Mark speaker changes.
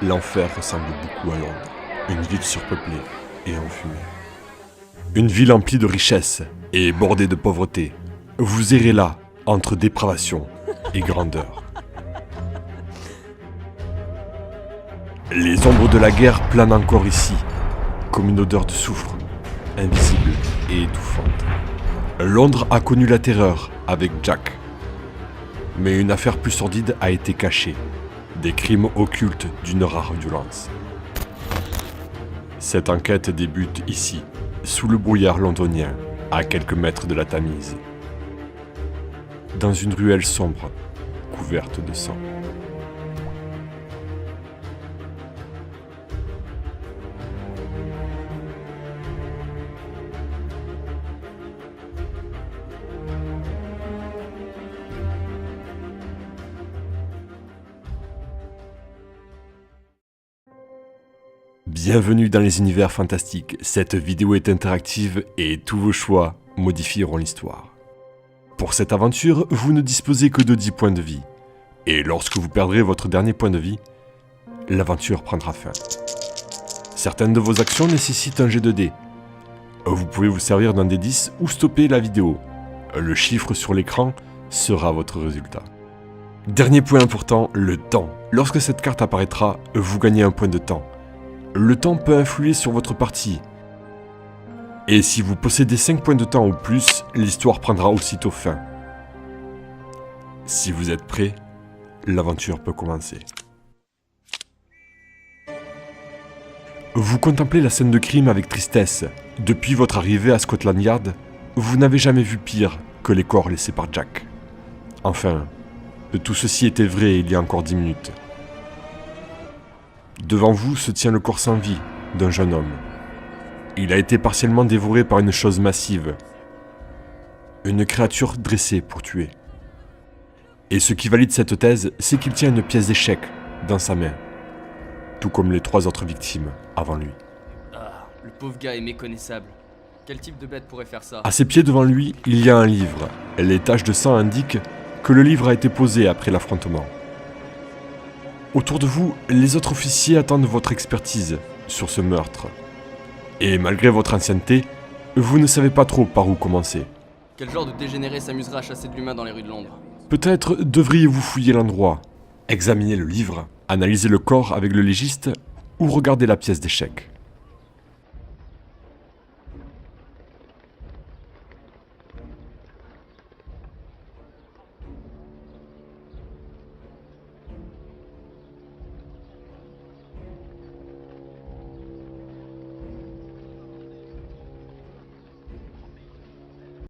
Speaker 1: l'enfer ressemble beaucoup à Londres. Une ville surpeuplée et enfumée. Une ville emplie de richesses et bordée de pauvreté. Vous errez là, entre dépravation et grandeur. Les ombres de la guerre planent encore ici, comme une odeur de soufre, invisible et étouffante. Londres a connu la terreur avec Jack. Mais une affaire plus sordide a été cachée. Des crimes occultes d'une rare violence. Cette enquête débute ici, sous le brouillard londonien, à quelques mètres de la Tamise. Dans une ruelle sombre, couverte de sang. Bienvenue dans les univers fantastiques. Cette vidéo est interactive et tous vos choix modifieront l'histoire. Pour cette aventure, vous ne disposez que de 10 points de vie. Et lorsque vous perdrez votre dernier point de vie, l'aventure prendra fin. Certaines de vos actions nécessitent un jet de dés. Vous pouvez vous servir d'un dé 10 ou stopper la vidéo. Le chiffre sur l'écran sera votre résultat. Dernier point important, le temps. Lorsque cette carte apparaîtra, vous gagnez un point de temps. Le temps peut influer sur votre partie. Et si vous possédez 5 points de temps ou plus, l'histoire prendra aussitôt fin. Si vous êtes prêts, l'aventure peut commencer. Vous contemplez la scène de crime avec tristesse. Depuis votre arrivée à Scotland Yard, vous n'avez jamais vu pire que les corps laissés par Jack. Enfin, tout ceci était vrai il y a encore 10 minutes. Devant vous se tient le corps sans vie d'un jeune homme. Il a été partiellement dévoré par une chose massive. Une créature dressée pour tuer. Et ce qui valide cette thèse, c'est qu'il tient une pièce d'échec dans sa main. Tout comme les 3 autres victimes avant lui.
Speaker 2: Ah, le pauvre gars est méconnaissable. Quel type de bête pourrait faire ça?
Speaker 1: À ses pieds devant lui, il y a un livre. Les taches de sang indiquent que le livre a été posé après l'affrontement. Autour de vous, les autres officiers attendent votre expertise sur ce meurtre. Et malgré votre ancienneté, vous ne savez pas trop par où commencer.
Speaker 2: Quel genre de dégénéré s'amusera à chasser de l'humain dans les rues de Londres?
Speaker 1: Peut-être devriez-vous fouiller l'endroit, examiner le livre, analyser le corps avec le légiste ou regarder la pièce d'échec.